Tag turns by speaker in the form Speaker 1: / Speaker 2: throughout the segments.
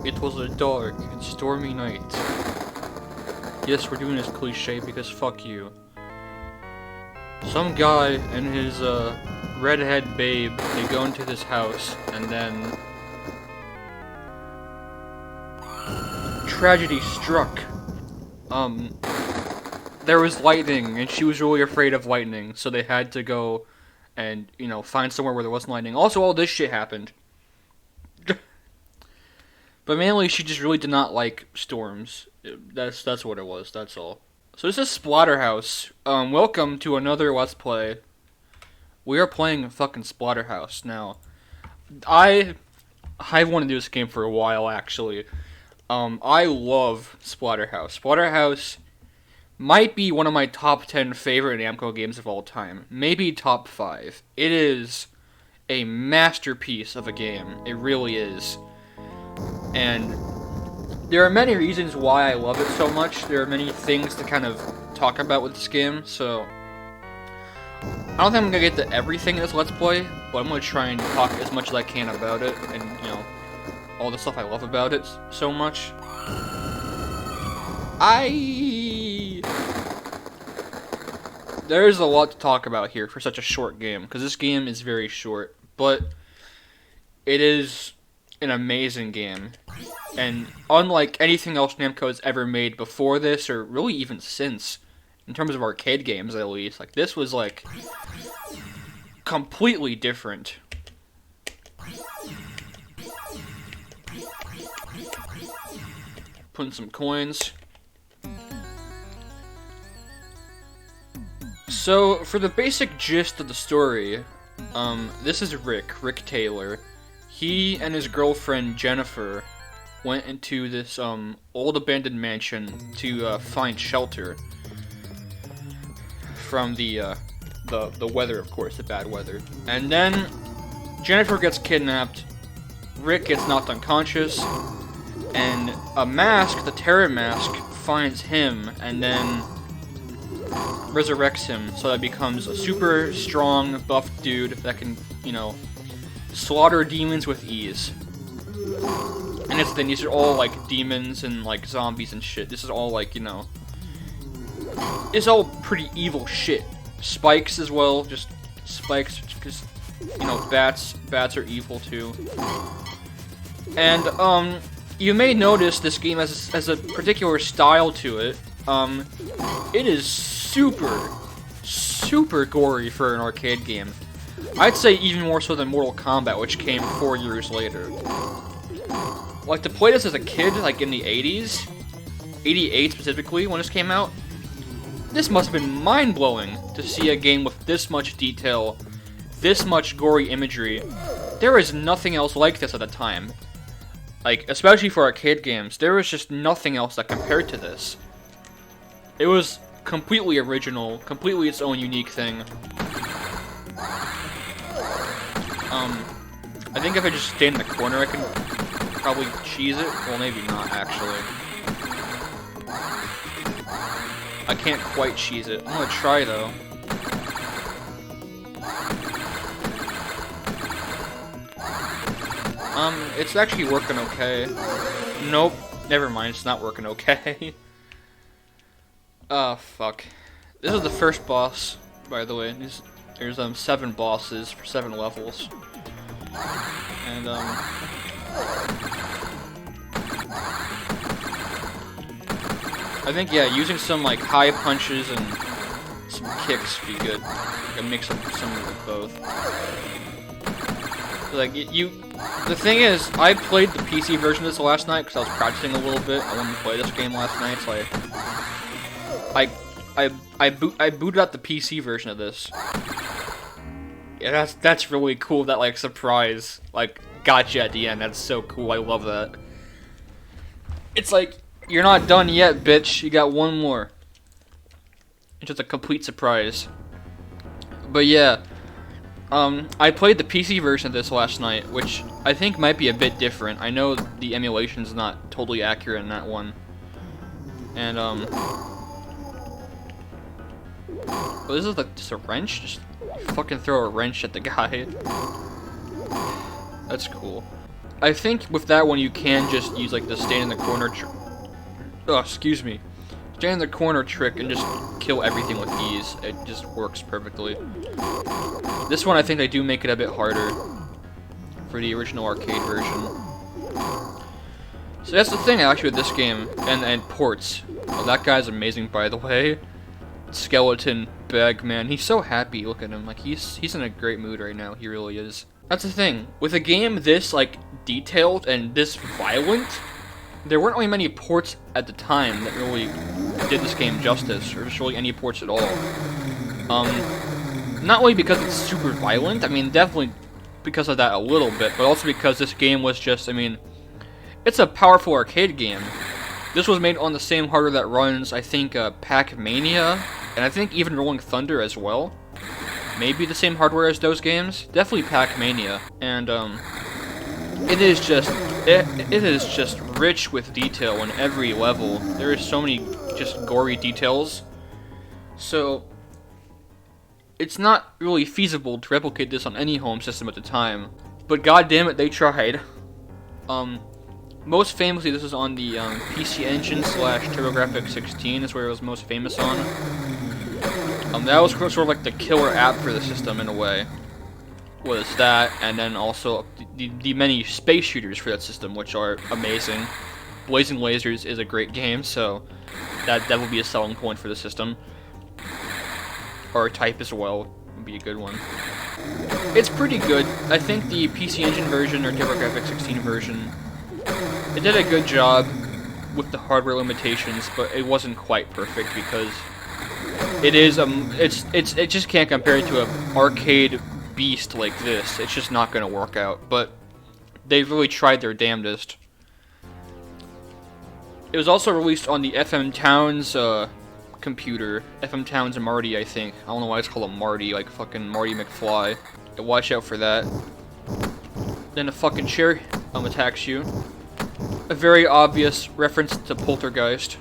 Speaker 1: It was a dark and stormy night. Yes, we're doing this cliche because fuck you. Some guy and his redhead babe, they go into this house and then tragedy struck. There was lightning and she was really afraid of lightning, so they had to go and, you know, find somewhere where there wasn't lightning. Also, all this shit happened. But mainly, she just really did not like storms. That's what it was, that's all. So this is Splatterhouse. Welcome to another Let's Play. We are playing fucking Splatterhouse. Now, I've wanted to do this game for a while, actually. I love Splatterhouse. Splatterhouse might be one of my top 10 favorite Namco games of all time. Maybe top 5. It is a masterpiece of a game. It really is. And there are many reasons why I love it so much. There are many things to kind of talk about with this game, so I don't think I'm gonna get to everything in this Let's Play, but I'm gonna try and talk as much as I can about it, and, you know, all the stuff I love about it so much. There's a lot to talk about here for such a short game, because this game is very short, but it is an amazing game. And unlike anything else Namco has ever made before this, or really even since, in terms of arcade games at least, like, this was, like, completely different. Putting some coins. So, for the basic gist of the story, this is Rick Taylor. He and his girlfriend, Jennifer, went into this, old abandoned mansion to, find shelter from the weather, of course, the bad weather. And then, Jennifer gets kidnapped, Rick gets knocked unconscious, and a mask, the terror mask, finds him, and then resurrects him, so that becomes a super strong, buff dude that can, you know, slaughter demons with ease. And it's the thing, these are all, like, demons and, like, zombies and shit. This is all, like, you know, it's all pretty evil shit. Spikes as well, just spikes, because, you know, bats are evil too. And, you may notice this game has a particular style to it. It is super gory for an arcade game. I'd say even more so than Mortal Kombat, which came 4 years later. Like, to play this as a kid, like in the 80s, 88 specifically, when this came out, this must have been mind-blowing to see a game with this much detail, this much gory imagery. There is nothing else like this at the time. Like, especially for arcade games, there was just nothing else that compared to this. It was completely original, completely its own unique thing. I think if I just stay in the corner, I can probably cheese it. Well, maybe not, actually. I can't quite cheese it. I'm gonna try, though. It's actually working okay. Nope. Never mind, it's not working okay. Oh, fuck. This is the first boss, by the way. There's 7 bosses for 7 levels. And, I think, yeah, using some, like, high punches and some kicks would be good. Like a mix of some of both. Like, the thing is, I played the PC version of this last night because I was practicing a little bit. I wanted to play this game last night, so I booted out the PC version of this. Yeah, that's really cool, that, like, surprise, like, gotcha at the end. That's so cool, I love that. It's like, you're not done yet, bitch, you got one more. It's just a complete surprise. But yeah, I played the PC version of this last night, which I think might be a bit different. I know the emulation's not totally accurate in that one. And, oh, this is like just a wrench? Just fucking throw a wrench at the guy. That's cool. I think with that one you can just use like the stand in the corner excuse me. Stand in the corner trick and just kill everything with ease. It just works perfectly. This one I think they do make it a bit harder for the original arcade version. So that's the thing actually with this game and ports. Oh, that guy's amazing by the way. Skeleton Bag Man. He's so happy. Look at him. Like he's in a great mood right now. He really is. That's the thing. With a game this like detailed and this violent, there weren't really many ports at the time that really did this game justice, or just really any ports at all. Not only because it's super violent, I mean definitely because of that a little bit, but also because this game was just, I mean, it's a powerful arcade game. This was made on the same hardware that runs, I think, Pac-Mania, and I think even Rolling Thunder as well. Maybe the same hardware as those games. Definitely Pac-Mania, and it is just rich with detail on every level. There is so many just gory details. So it's not really feasible to replicate this on any home system at the time. But goddammit, they tried. Most famously, this was on the PC Engine / TurboGrafx 16. That's where it was most famous on. That was sort of like the killer app for the system in a way. Was that, and then also the many space shooters for that system, which are amazing. Blazing Lasers is a great game, so that will be a selling point for the system. Or Type as well would be a good one. It's pretty good. I think the PC Engine version or TurboGrafx 16 version, it did a good job with the hardware limitations, but it wasn't quite perfect because it is it just can't compare to an arcade beast like this. It's just not going to work out, but they really tried their damnedest. It was also released on the FM Towns computer. FM Towns and Marty, I think. I don't know why it's called a Marty, like fucking Marty McFly. Watch out for that. Then a fucking chair attacks you. A very obvious reference to Poltergeist.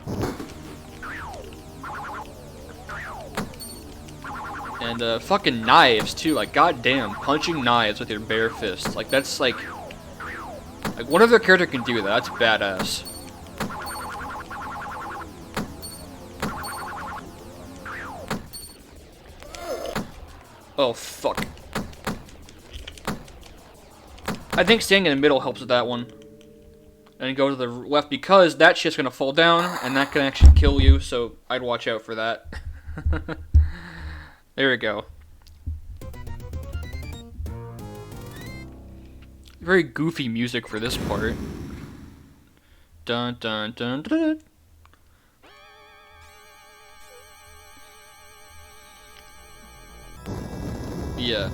Speaker 1: And fucking knives too, like goddamn, punching knives with your bare fists. Like that's like what other character can do that? That's badass. Oh fuck. I think staying in the middle helps with that one. And go to the left because that shit's gonna fall down and that can actually kill you, so I'd watch out for that. There we go. Very goofy music for this part. Dun dun dun dun. Yeah.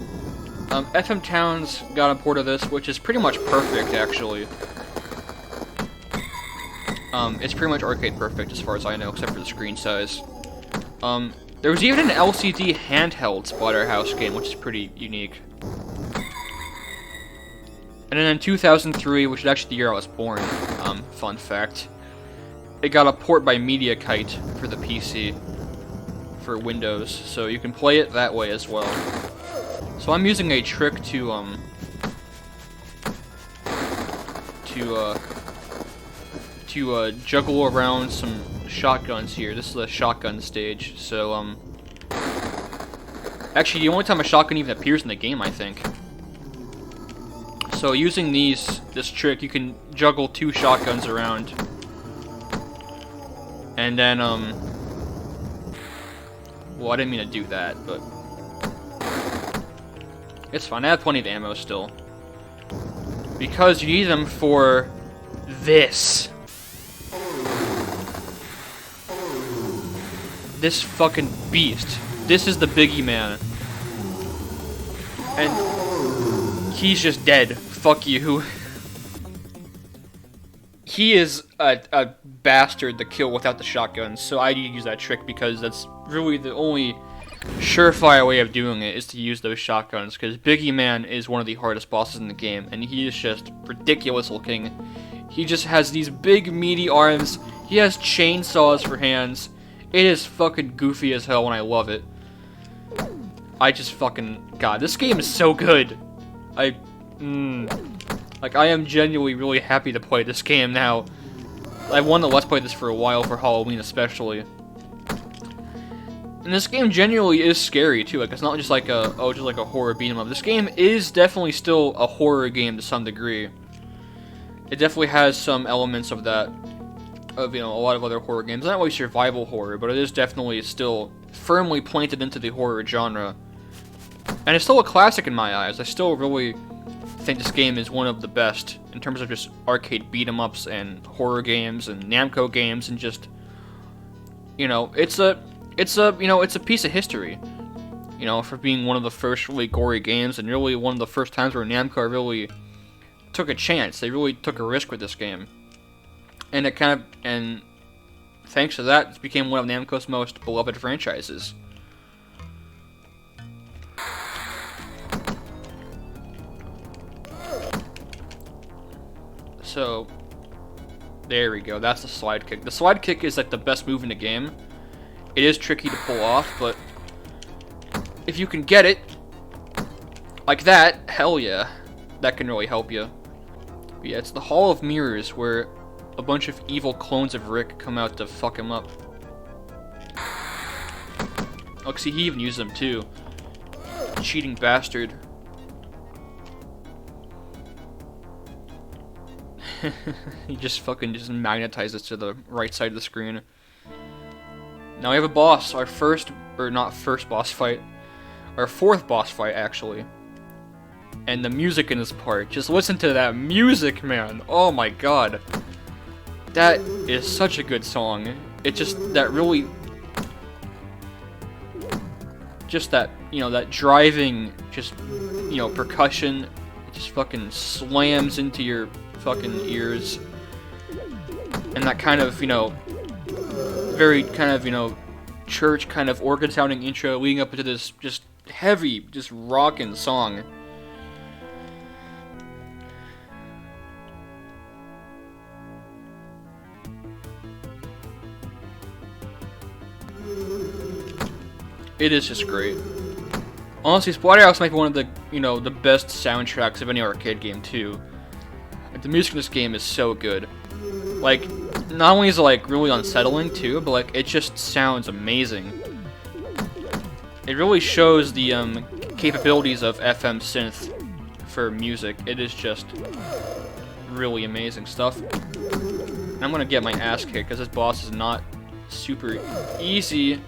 Speaker 1: FM Towns got a port of this, which is pretty much perfect, actually. It's pretty much arcade perfect as far as I know, except for the screen size. There was even an LCD handheld Splatterhouse game, which is pretty unique. And then in 2003, which is actually the year I was born, fun fact, it got a port by MediaKite for the PC, for Windows, so you can play it that way as well. So I'm using a trick to juggle around some shotguns here. This is a shotgun stage, so actually the only time a shotgun even appears in the game, I think. So using this trick, you can juggle 2 shotguns around, and then well, I didn't mean to do that, but it's fine. I have plenty of ammo still, because you need them for this. This fucking beast. This is the Biggie Man. And he's just dead. Fuck you. He is a bastard to kill without the shotguns, so I need to use that trick because that's really the only surefire way of doing it is to use those shotguns, because Biggie Man is one of the hardest bosses in the game, and he is just ridiculous looking. He just has these big meaty arms. He has chainsaws for hands. It is fucking goofy as hell, and I love it. I just fucking... God, this game is so good. I Like, I am genuinely really happy to play this game now. I wanted to let's play this for a while, for Halloween especially. And this game genuinely is scary too. Like, it's not just like just like a horror beat 'em up. This game is definitely still a horror game to some degree. It definitely has some elements of that, of, you know, a lot of other horror games. Not really survival horror, but it is definitely still firmly planted into the horror genre. And it's still a classic in my eyes. I still really think this game is one of the best in terms of just arcade beat 'em ups and horror games and Namco games, and just, you know, it's a piece of history, you know, for being one of the first really gory games, and really one of the first times where Namco really took a chance. They really took a risk with this game, and and thanks to that, it became one of Namco's most beloved franchises. So, there we go. That's the slide kick. The slide kick is like the best move in the game. It is tricky to pull off, but if you can get it like that, hell yeah, that can really help you. But yeah, it's the Hall of Mirrors, where a bunch of evil clones of Rick come out to fuck him up. Look, see, he even used them too. Cheating bastard. He just magnetizes to the right side of the screen. Now we have a boss, our fourth boss fight, actually. And the music in this part, just listen to that music, man. Oh my god. That is such a good song. It just, that really, just that, you know, that driving, just, you know, percussion, just fucking slams into your fucking ears. And that kind of, you know, very kind of, you know, church kind of organ sounding intro leading up into this just heavy, just rockin' song. It is just great. Honestly, Splatterhouse might be one of the, you know, the best soundtracks of any arcade game too. Like, the music in this game is so good. Like, not only is it like really unsettling too, but like it just sounds amazing. It really shows the capabilities of FM synth for music. It is just really amazing stuff. And I'm gonna get my ass kicked because this boss is not super easy.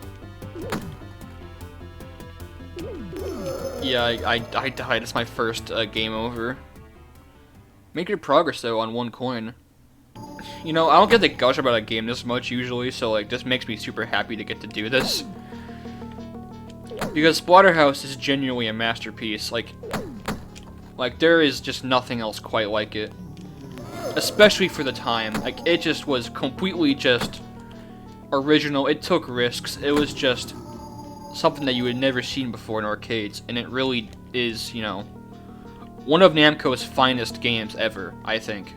Speaker 1: Yeah, I died. It's my first game over. Make good progress though on 1 coin. You know, I don't get to gush about a game this much usually, so like this makes me super happy to get to do this. Because Splatterhouse is genuinely a masterpiece. Like there is just nothing else quite like it. Especially for the time. Like, it just was completely just original. It took risks. It was just something that you had never seen before in arcades, and it really is, you know, one of Namco's finest games ever, I think.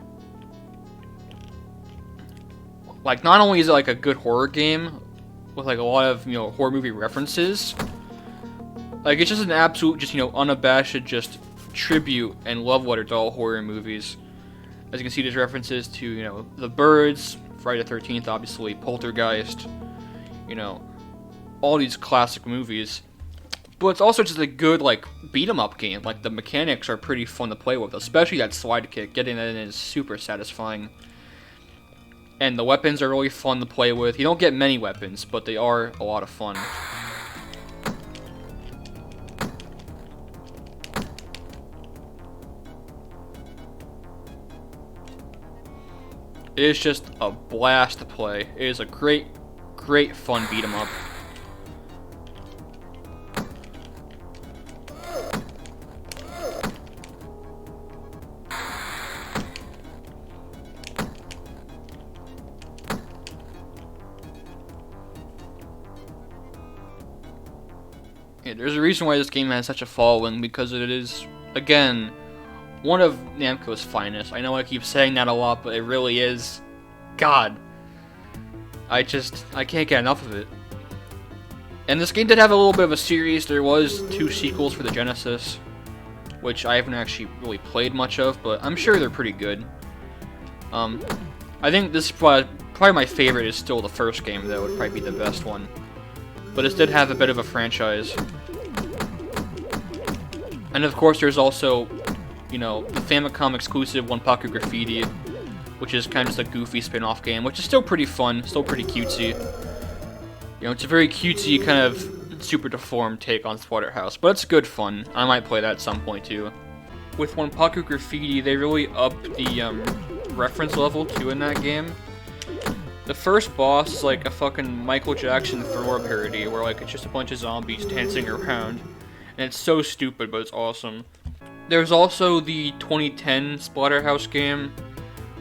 Speaker 1: Like, not only is it like a good horror game with like a lot of, you know, horror movie references, like it's just an absolute, just, you know, unabashed just tribute and love letter to all horror movies. As you can see, there's references to, you know, The Birds, Friday the 13th, obviously, Poltergeist, you know, all these classic movies. But it's also just a good, like, beat-em-up game. Like, the mechanics are pretty fun to play with, especially that slide kick. Getting that in is super satisfying. And the weapons are really fun to play with. You don't get many weapons, but they are a lot of fun. It is just a blast to play. It is a great, great fun beat-em-up. Yeah, there's a reason why this game has such a following, because it is, again, one of Namco's finest. I know I keep saying that a lot, but it really is. God. I can't get enough of it. And this game did have a little bit of a series. There was 2 sequels for the Genesis. which I haven't actually really played much of, but I'm sure they're pretty good. I think this is probably my favorite is still the first game, though. It would probably be the best one. But it did have a bit of a franchise. And of course, there's also, you know, the Famicom exclusive Untitled Graffiti, which is kind of just a goofy spin-off game, which is still pretty fun, still pretty cutesy. You know, it's a very cutesy, kind of super deformed take on Splatterhouse, but it's good fun. I might play that at some point, too. With Untitled Graffiti, they really upped the, reference level, too, in that game. The first boss is like a fucking Michael Jackson Thriller parody, where, like, it's just a bunch of zombies dancing around. And it's so stupid, but it's awesome. There's also the 2010 Splatterhouse game,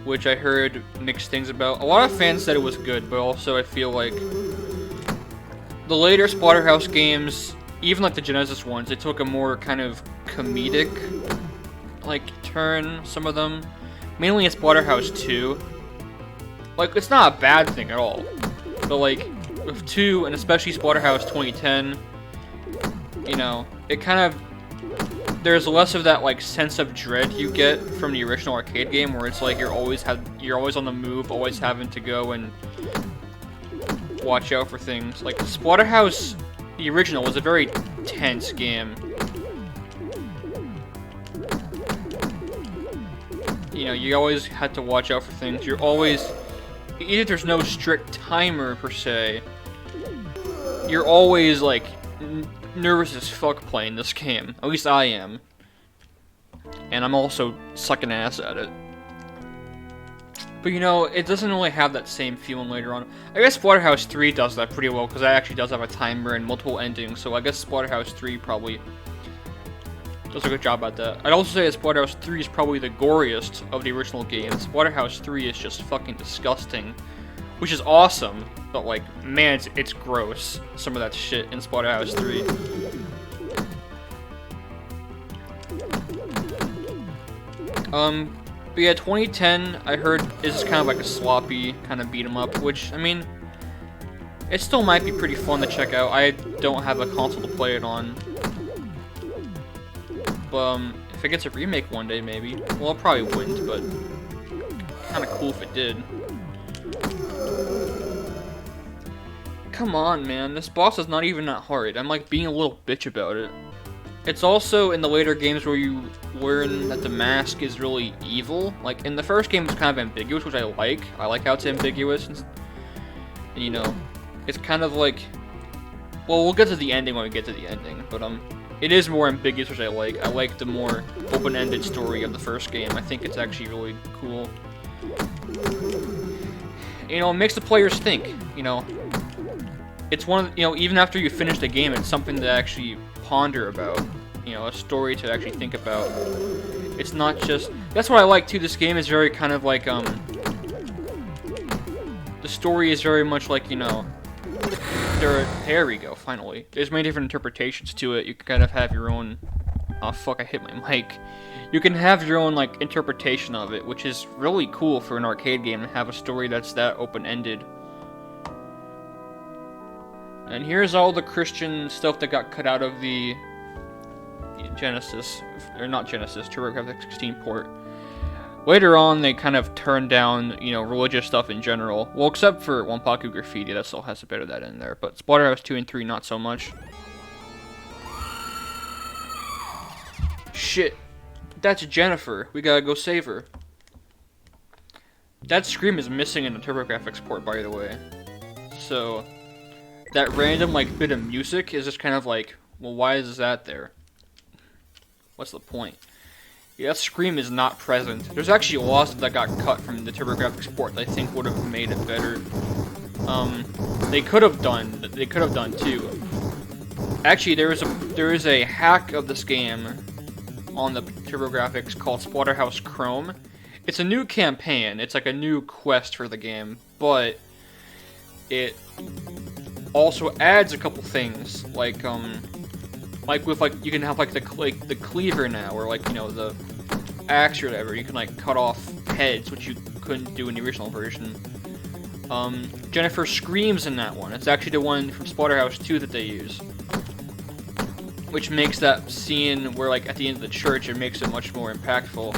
Speaker 1: which I heard mixed things about. A lot of fans said it was good, but also I feel like the later Splatterhouse games, even like the Genesis ones, they took a more kind of comedic, like, turn, some of them. Mainly in Splatterhouse 2. Like, it's not a bad thing at all. But, like, with 2, and especially Splatterhouse 2010, you know, it kind of, there's less of that, like, sense of dread you get from the original arcade game, where it's like you're always on the move, always having to go and watch out for things. Like, Splatterhouse, the original, was a very tense game. You know, you always had to watch out for things. You're always, even if there's no strict timer per se, you're always, like, nervous as fuck playing this game. At least I am. And I'm also sucking ass at it. But, you know, it doesn't really have that same feeling later on. I guess Splatterhouse 3 does that pretty well, because that actually does have a timer and multiple endings, so I guess Splatterhouse 3 probably does a good job at that. I'd also say that Splatterhouse 3 is probably the goriest of the original games. Splatterhouse 3 is just fucking disgusting, which is awesome, but, like, man, it's gross, some of that shit in Splatterhouse 3. But yeah, 2010, I heard, is just kind of like a sloppy kind of beat 'em up, which, I mean, it still might be pretty fun to check out. I don't have a console to play it on. But, if it gets a remake one day, maybe. Well, it probably wouldn't, but kind of cool if it did. Come on, man. This boss is not even that hard. I'm, like, being a little bitch about it. It's also in the later games where you learn that the mask is really evil. Like, in the first game, it's kind of ambiguous, which I like. I like how it's ambiguous. And, you know, it's kind of like... Well, we'll get to the ending when we get to the ending, but, it is more ambiguous, which I like. I like the more open-ended story of the first game. I think it's actually really cool. You know, it makes the players think, you know. It's one of, you know, even after you finish the game, it's something to actually ponder about. You know, a story to actually think about. It's not just... That's what I like, too. This game is very kind of like, the story is very much like, you know... There we go, finally. There's many different interpretations to it. You can kind of have your own... Oh, fuck, I hit my mic. You can have your own, like, interpretation of it, which is really cool for an arcade game to have a story that's that open-ended. And here's all the Christian stuff that got cut out of the Genesis, or not Genesis, TurboGrafx 16 port. Later on, they kind of turned down, you know, religious stuff in general. Well, except for Untitled Graffiti, that still has a bit of that in there. But Splatterhouse 2 and 3, not so much. Shit. That's Jennifer. We gotta go save her. That scream is missing in the TurboGrafx port, by the way. So, that random, like, bit of music is just kind of like, well, why is that there? What's the point? Yeah, that scream is not present. There's actually a lot that got cut from the TurboGrafx port that I think would have made it better. They could have done too. Actually, there is a hack of this game on the TurboGrafx called Splatterhouse Chrome. It's a new campaign. It's like a new quest for the game, but it also adds a couple things, like with, like, you can have, like, the cleaver now, or, like, you know, the axe or whatever. You can, like, cut off heads, which you couldn't do in the original version. Jennifer screams in that one. It's actually the one from Splatterhouse 2 that they use. which makes that scene where, like, at the end of the church, it makes it much more impactful.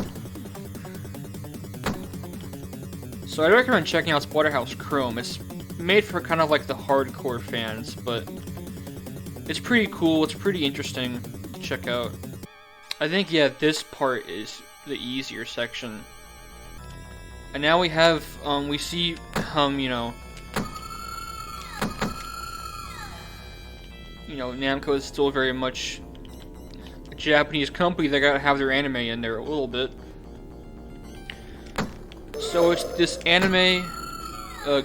Speaker 1: So I'd recommend checking out Splatterhouse Chrome. It's made for kind of like the hardcore fans, but it's pretty cool, it's pretty interesting to check out. I think, yeah, this part is the easier section. And now we have, we see, Namco is still very much a Japanese company. They gotta have their anime in there a little bit. So it's this anime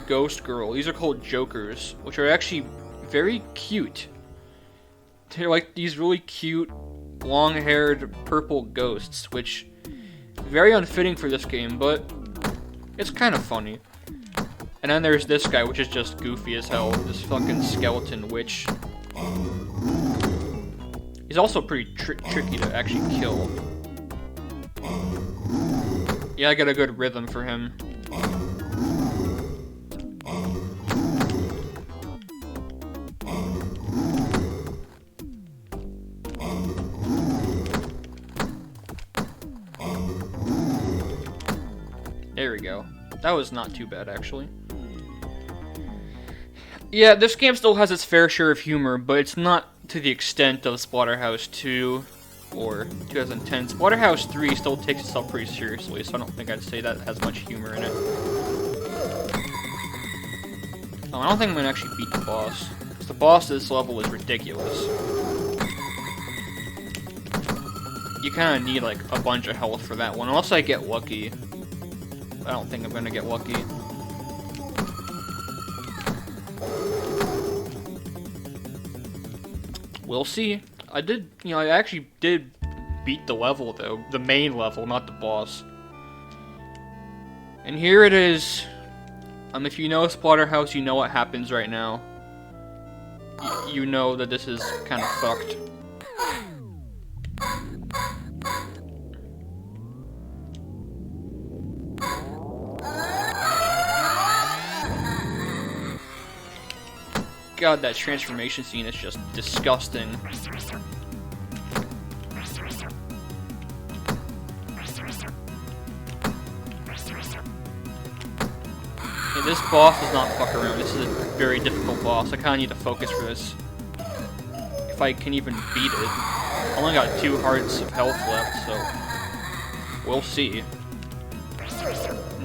Speaker 1: ghost girl. These are called jokers, which are actually very cute. They're like these really cute, long-haired purple ghosts, which very unfitting for this game, but it's kind of funny. And then there's this guy, which is just goofy as hell. This fucking skeleton witch. He's also pretty tricky to actually kill. Yeah, I got a good rhythm for him. There we go. That was not too bad, actually. Yeah, this game still has its fair share of humor, but it's not to the extent of Splatterhouse 2 or 2010. Splatterhouse 3 still takes itself pretty seriously, so I don't think I'd say that has much humor in it. Oh, I don't think I'm gonna actually beat the boss, because the boss of this level is ridiculous. You kind of need like a bunch of health for that one, unless I get lucky. I don't think I'm gonna get lucky. We'll see. I actually did beat the level, though. The main level, not the boss. And here it is. If you know Splatterhouse, you know what happens right now. You know that this is kind of fucked. God, that transformation scene is just disgusting. Yeah, this boss does not fuck around. This is a very difficult boss. I kinda need to focus for this. If I can even beat it. I only got 2 hearts of health left, so we'll see.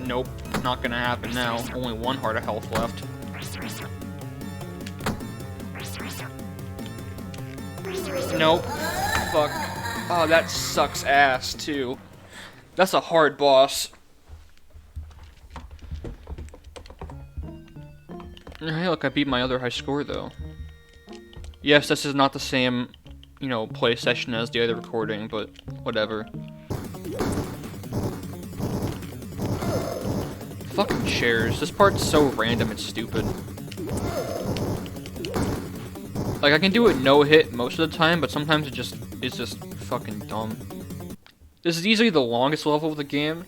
Speaker 1: Nope, not gonna happen now. Only 1 heart of health left. Nope. Fuck. Oh, that sucks ass, too. That's a hard boss. Hey, look, I beat my other high score, though. Yes, this is not the same, play session as the other recording, but whatever. Fucking chairs. This part's so random, it's stupid. Like, I can do it no hit most of the time, but sometimes it's just fucking dumb. This is easily the longest level of the game.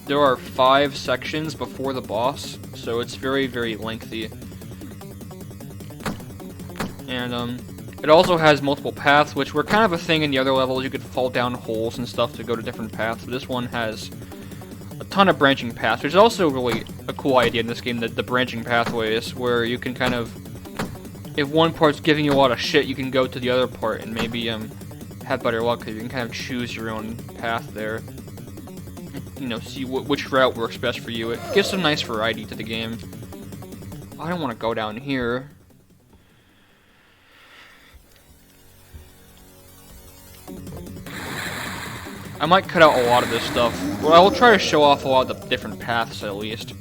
Speaker 1: There are 5 sections before the boss, so it's very, very lengthy. And, it also has multiple paths, which were kind of a thing in the other levels. You could fall down holes and stuff to go to different paths, but this one has a ton of branching paths, which is also really a cool idea in this game, the branching pathways, where you can kind of... If one part's giving you a lot of shit, you can go to the other part and maybe have better luck, because you can kind of choose your own path there. See which route works best for you. It gives some nice variety to the game. I don't want to go down here. I might cut out a lot of this stuff. Well, I will try to show off a lot of the different paths at least.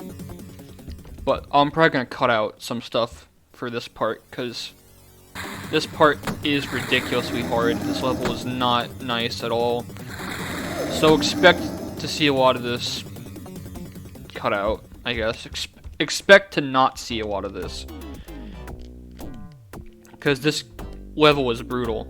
Speaker 1: But I'm probably going to cut out some stuff for this part, because this part is ridiculously hard. This level is not nice at all. So expect to see a lot of this cut out, I guess. Expect to not see a lot of this, because this level is brutal.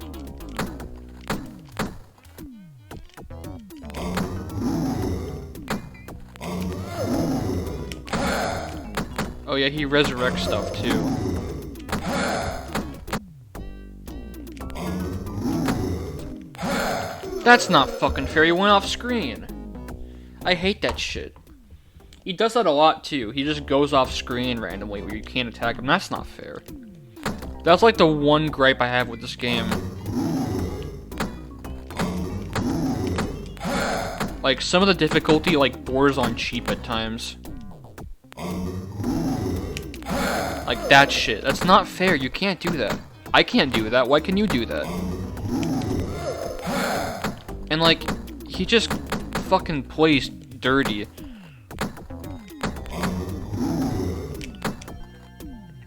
Speaker 1: Oh yeah, he resurrects stuff too. That's not fucking fair, he went off screen. I hate that shit. He does that a lot too. He just goes off screen randomly where you can't attack him. That's not fair. That's like the one gripe I have with this game. Like, some of the difficulty, like, borders on cheap at times. Like, that shit. That's not fair. You can't do that. I can't do that. Why can you do that? And, like, he just fucking plays dirty.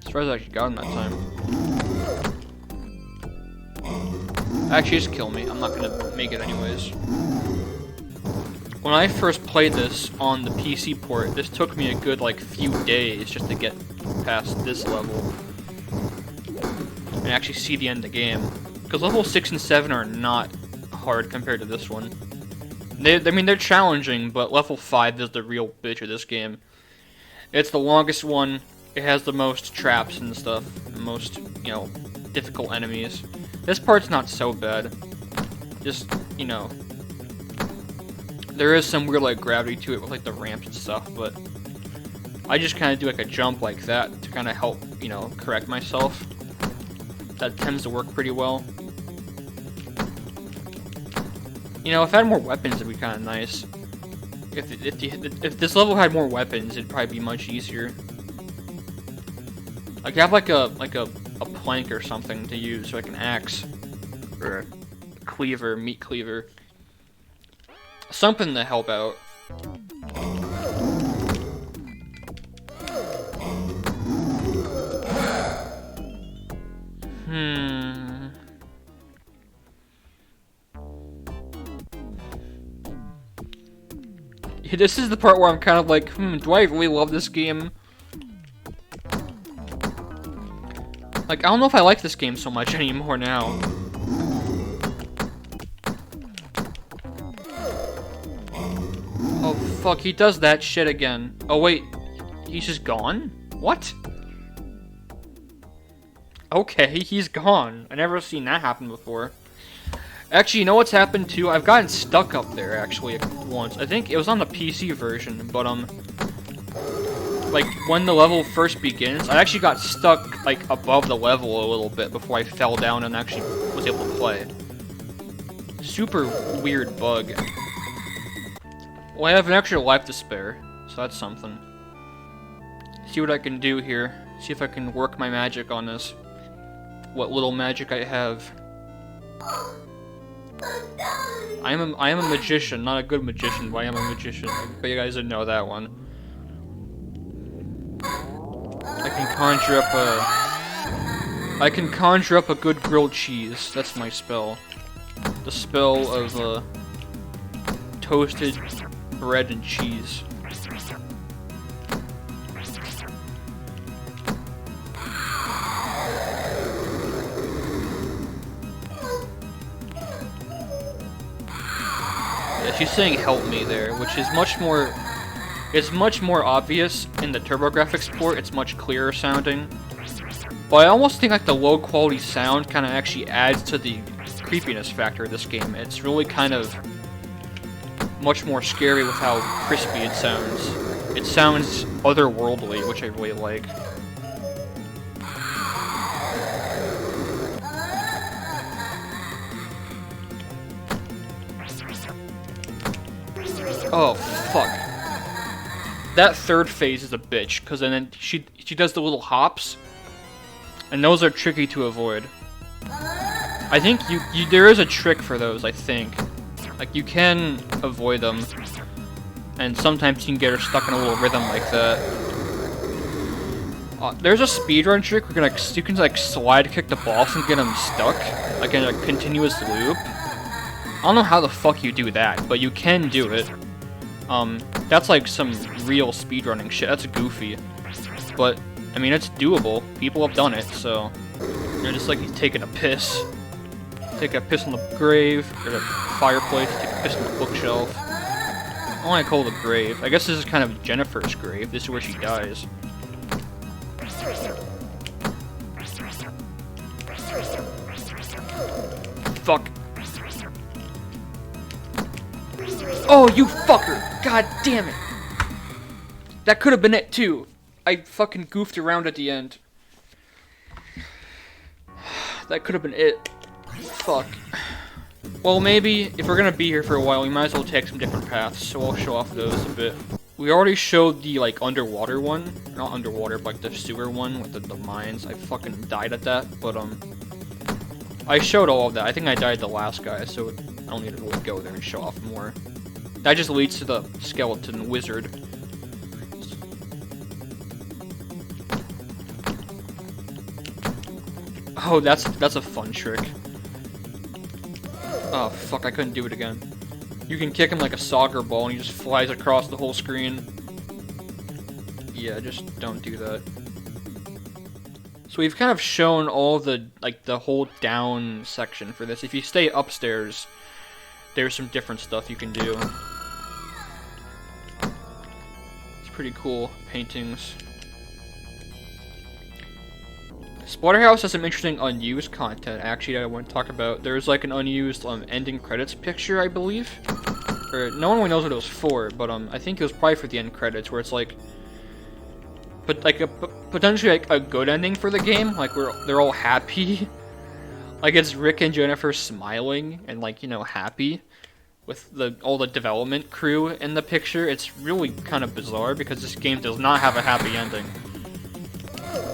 Speaker 1: As far as I actually got him that time. Actually, just kill me. I'm not gonna make it anyways. When I first played this on the PC port, this took me a good, like, few days just to get past this level. And actually see the end of the game. Because level 6 and 7 are not hard compared to this one. I mean, they're challenging, but level 5 is the real bitch of this game. It's the longest one. It has the most traps and stuff. The most, you know, difficult enemies. This part's not so bad. Just, you know... There is some weird, like, gravity to it with, like, the ramps and stuff, but... I just kind of do, like, a jump like that to kind of help, you know, correct myself. That tends to work pretty well. You know, if I had more weapons, it'd be kind of nice. If this level had more weapons, it'd probably be much easier. Like, have, like a plank or something to use, like an axe. Or a cleaver, meat cleaver. Something to help out. Yeah, this is the part where I'm kind of like, do I really love this game? Like, I don't know if I like this game so much anymore now. Oh, fuck, he does that shit again. Oh, wait. He's just gone? What? Okay, he's gone. I never seen that happen before. Actually, you know what's happened too? I've gotten stuck up there, actually, once. I think it was on the PC version, but, like, when the level first begins, I actually got stuck, like, above the level a little bit before I fell down and actually was able to play. Super weird bug. Well, I have an extra life to spare, so that's something. See what I can do here. See if I can work my magic on this. What little magic I have. I am a magician, not a good magician, but I am a magician. But you guys didn't know that one. I can conjure up a good grilled cheese. That's my spell. The spell of toasted bread and cheese. Yeah, she's saying help me there, which is much more... It's much more obvious in the TurboGrafx port. It's much clearer sounding. But I almost think like the low quality sound kind of actually adds to the creepiness factor of this game. It's really kind of much more scary with how crispy it sounds. It sounds otherworldly, which I really like. Oh, fuck. That third phase is a bitch, because then she does the little hops, and those are tricky to avoid. I think there is a trick for those, I think. Like, you can avoid them, and sometimes you can get her stuck in a little rhythm like that. There's a speedrun trick where you can like slide kick the boss and get him stuck, like in a continuous loop. I don't know how the fuck you do that, but you can do it. That's like some real speedrunning shit. That's goofy. But, I mean, it's doable. People have done it, so... You're just like taking a piss. Take a piss on the grave, or the fireplace, take a piss on the bookshelf. I don't want to call it a grave. I guess this is kind of Jennifer's grave. This is where she dies. Fuck. Oh, you fucker! God damn it! That could have been it too. I fucking goofed around at the end. That could have been it. Fuck. Well, maybe if we're gonna be here for a while, we might as well take some different paths, so I'll show off those a bit. We already showed the, like, underwater one. Not underwater, but like the sewer one with the mines. I fucking died at that, but, I showed all of that. I think I died the last guy, so I don't need to really go there and show off more. That just leads to the skeleton wizard. Oh, that's a fun trick. Oh, fuck, I couldn't do it again. You can kick him like a soccer ball and he just flies across the whole screen. Yeah, just don't do that. So we've kind of shown all the, like, the whole down section for this. If you stay upstairs, there's some different stuff you can do. It's pretty cool. Paintings. Splatterhouse has some interesting unused content, actually, that I want to talk about. There's, like, an unused, ending credits picture, I believe. Or, no one really knows what it was for, but, I think it was probably for the end credits, where it's, like... But, like, potentially, like, a good ending for the game, like, where they're all happy. Like, it's Rick and Jennifer smiling and, like, you know, happy with all the development crew in the picture. It's really kind of bizarre, because this game does not have a happy ending.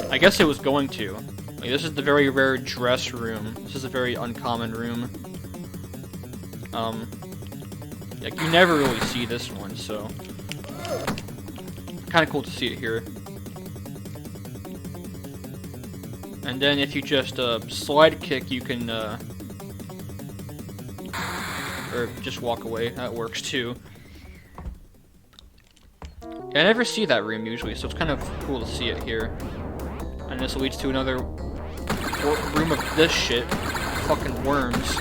Speaker 1: I guess it was going to. Like, this is the very rare dress room. This is a very uncommon room. Like, you never really see this one, so... Kinda cool to see it here. And then if you just, slide kick, you can, or just walk away. That works, too. Yeah, I never see that room, usually, so it's kind of cool to see it here. And this leads to another room of this shit. Fucking worms.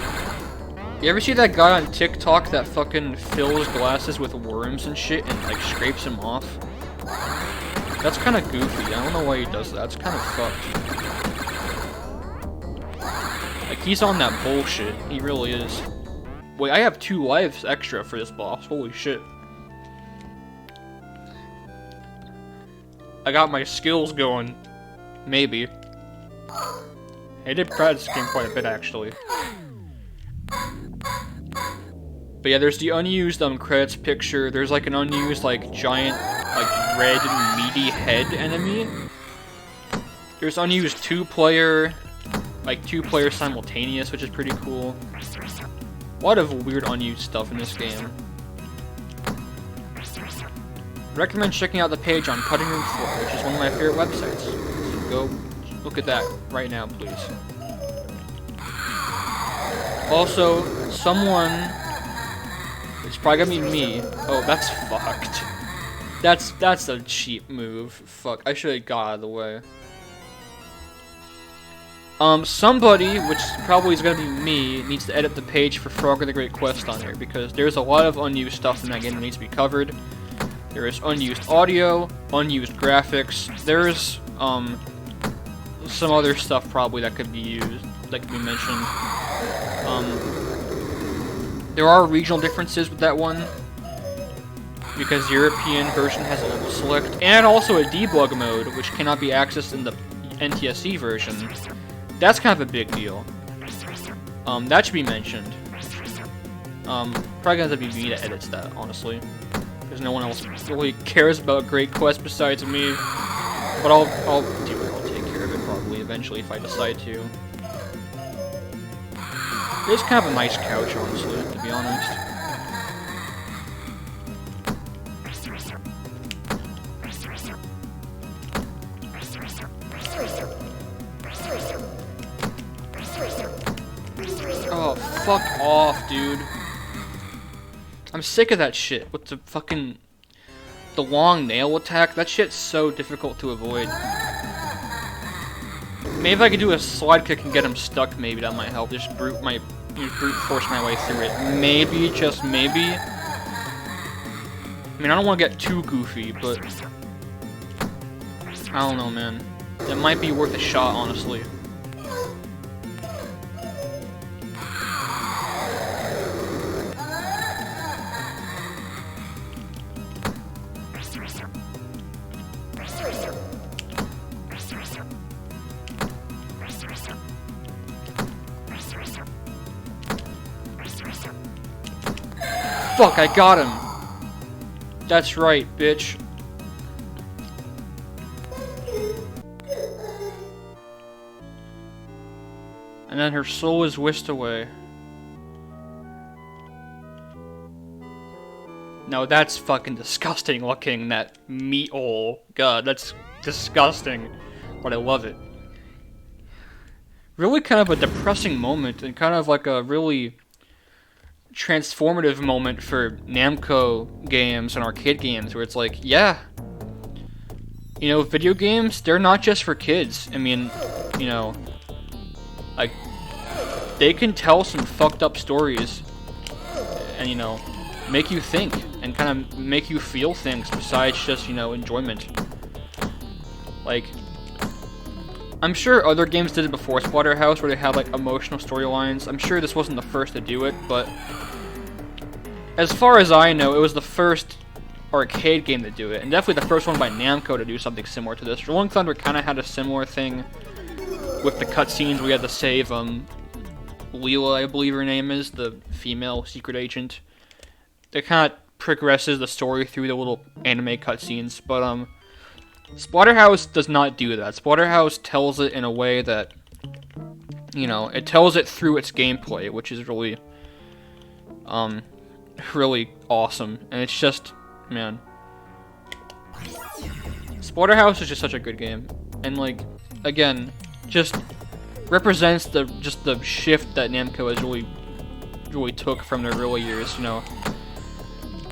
Speaker 1: You ever see that guy on TikTok that fucking fills glasses with worms and shit and, like, scrapes them off? That's kind of goofy. I don't know why he does that. It's kind of fucked. Like, he's on that bullshit. He really is. Wait, I have 2 lives extra for this boss. Holy shit. I got my skills going. Maybe. I did practice this game quite a bit, actually. But yeah, there's the unused credits picture. There's like an unused, like, giant, like, red meaty head enemy. There's unused 2-player, like, 2-player simultaneous, which is pretty cool. A lot of weird unused stuff in this game. Recommend checking out the page on Cutting Room Floor, which is one of my favorite websites. So go look at that right now, please. Also, someone... It's probably gonna be me. Oh, that's fucked. That's a cheap move. Fuck, I should have got out of the way. Somebody, which probably is gonna be me, needs to edit the page for Frogger the Great Quest on here, because there's a lot of unused stuff in that game that needs to be covered. There is unused audio, unused graphics. There's, some other stuff probably that could be used, that could be mentioned. There are regional differences with that one, because European version has a level select, and also a debug mode, which cannot be accessed in the NTSC version. That's kind of a big deal. That should be mentioned. Probably gonna be me that edits that, honestly, because no one else really cares about Great Quest besides me. But I'll do it. I'll take care of it probably eventually if I decide to. It's kind of a nice couch, honestly, to be honest. Oh, fuck off, dude. I'm sick of that shit with the fucking... The long nail attack. That shit's so difficult to avoid. Maybe if I could do a slide kick and get him stuck, maybe that might help. Just brute force my way through it. Maybe, just maybe. I mean, I don't want to get too goofy, but... I don't know, man. It might be worth a shot, honestly. Fuck, I got him. That's right, bitch. And then her soul is whisked away. No, that's fucking disgusting looking, that meat hole. God, that's disgusting. But I love it. Really kind of a depressing moment, and kind of like a really transformative moment for Namco games and arcade games, where it's like, yeah, you know, video games, they're not just for kids. I mean, you know, like, they can tell some fucked up stories, and, you know, make you think, and kind of make you feel things besides just, you know, enjoyment. Like, I'm sure other games did it before Splatterhouse, where they had, like, emotional storylines. I'm sure this wasn't the first to do it, but as far as I know, it was the first arcade game to do it, and definitely the first one by Namco to do something similar to this. Rolling Thunder kind of had a similar thing with the cutscenes. We had to save, Leela, I believe her name is, the female secret agent. It kind of progresses the story through the little anime cutscenes, but, Splatterhouse does not do that. Splatterhouse tells it in a way that, you know, it tells it through its gameplay, which is really, really awesome. And it's just, man, Splatterhouse is just such a good game. And, like, again, just represents the shift that Namco has really took from their early years, you know.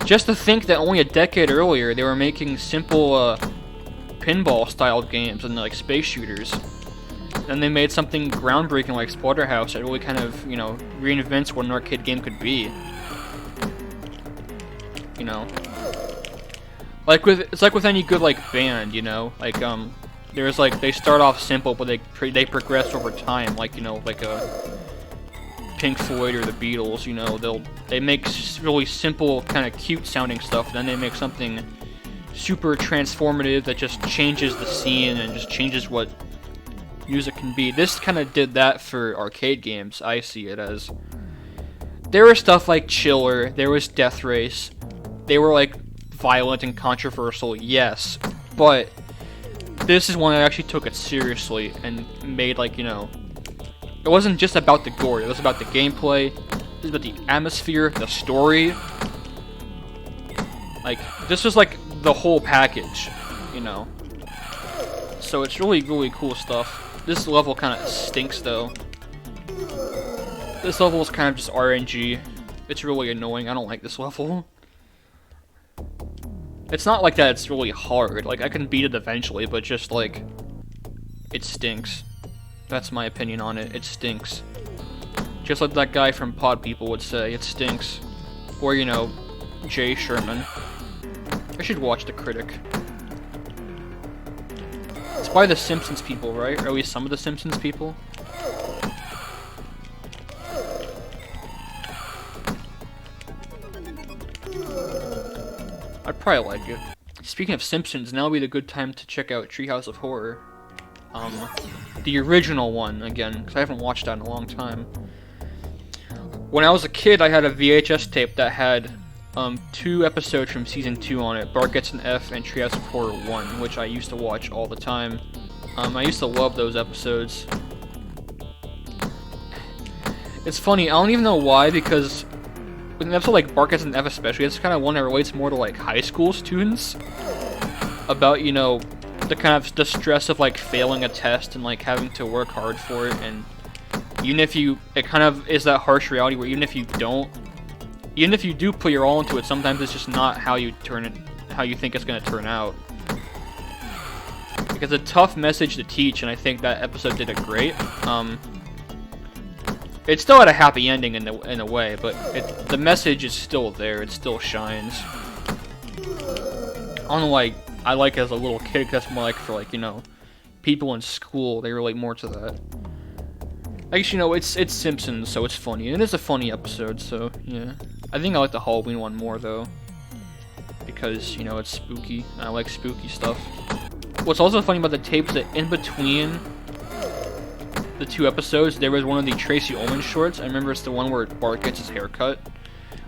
Speaker 1: Just to think that only a decade earlier they were making simple, pinball-styled games and, like, space shooters. And they made something groundbreaking like Splatterhouse that really kind of, you know, reinvents what an arcade game could be. You know? It's like with any good, like, band, you know? Like, there's, like, they start off simple, but they progress over time, like, you know, like a Pink Floyd or the Beatles, you know? They make really simple, kind of cute-sounding stuff, and then they make something super transformative that just changes the scene and just changes what music can be. This kind of did that for arcade games, I see it as. There was stuff like Chiller, there was Death Race, they were, like, violent and controversial, yes, but this is one that actually took it seriously and made, like, you know, it wasn't just about the gore, it was about the gameplay, it was about the atmosphere, the story. Like, this was, like, the whole package, you know. So it's really, really cool stuff. This level kind of stinks, though. This level is kind of just RNG. It's really annoying. I don't like this level. It's not like that it's really hard. Like, I can beat it eventually, but just, like, it stinks. That's my opinion on it. It stinks. Just like that guy from Pod People would say, it stinks. Or, you know, Jay Sherman. I should watch The Critic. It's by the Simpsons people, right? Or at least some of the Simpsons people. I'd probably like it. Speaking of Simpsons, now would be the good time to check out Treehouse of Horror. The original one, again, because I haven't watched that in a long time. When I was a kid, I had a VHS tape that had 2 episodes from Season 2 on it, Bart Gets an F and Treehouse of Horror 1, which I used to watch all the time. I used to love those episodes. It's funny, I don't even know why, because with an episode like Bart Gets an F especially, it's kind of one that relates more to, like, high school students. About, you know, the kind of the stress of, like, failing a test and, like, having to work hard for it, and even if you, it kind of is that harsh reality where even if you do put your all into it, sometimes it's just not how you think it's going to turn out. Because it's a tough message to teach, and I think that episode did it great. It still had a happy ending in a way, but the message is still there. It still shines. I don't know why I like it as a little kid, because that's more like for, like, you know, people in school. They relate more to that. I guess, you know, it's Simpsons, so it's funny. It is a funny episode, so, yeah. I think I like the Halloween one more, though. Because, you know, it's spooky. And I like spooky stuff. What's also funny about the tape is that in between the 2 episodes, there was one of the Tracy Ullman shorts. I remember it's the one where Bart gets his hair cut.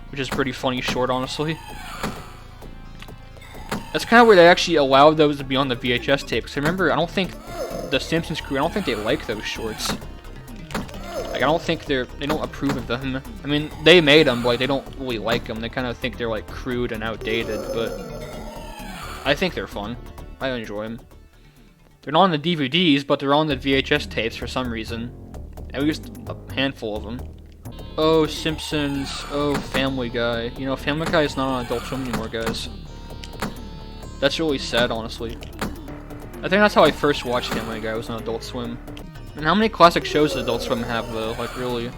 Speaker 1: which is pretty funny short, honestly. That's kind of where they actually allowed those to be on the VHS tape. Because remember, I don't think the Simpsons crew, I don't think they like those shorts. Like, I don't think they don't approve of them. I mean, they made them, but like, they don't really like them. They kind of think they're like crude and outdated, but I think they're fun. I enjoy them. They're not on the DVDs, but they're on the VHS tapes for some reason. At least a handful of them. Oh, Simpsons. Oh, Family Guy. You know, Family Guy is not on Adult Swim anymore, guys. That's really sad, honestly. I think that's how I first watched Family Guy, was on Adult Swim. And how many classic shows does Adult Swim have, though? Like, really?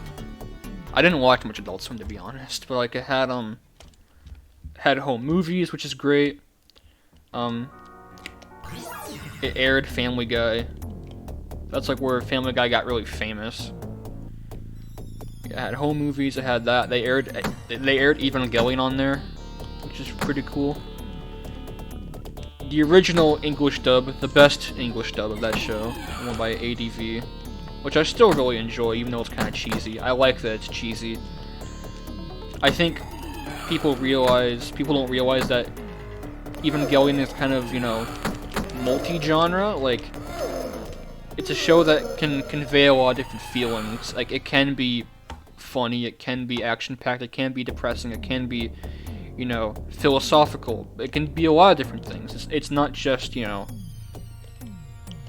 Speaker 1: I didn't watch much Adult Swim, to be honest, but like, it had home movies, which is great. It aired Family Guy. That's like where Family Guy got really famous. It had home movies, it had that. They aired Evangelion on there, which is pretty cool. The original English dub, the best English dub of that show, one by ADV, which I still really enjoy, even though it's kind of cheesy. I like that it's cheesy. I think people don't realize that Evangelion is kind of, you know, multi-genre. Like, it's a show that can convey a lot of different feelings. Like, it can be funny, it can be action-packed, it can be depressing, it can be, you know, philosophical. It can be a lot of different things. It's not just, you know,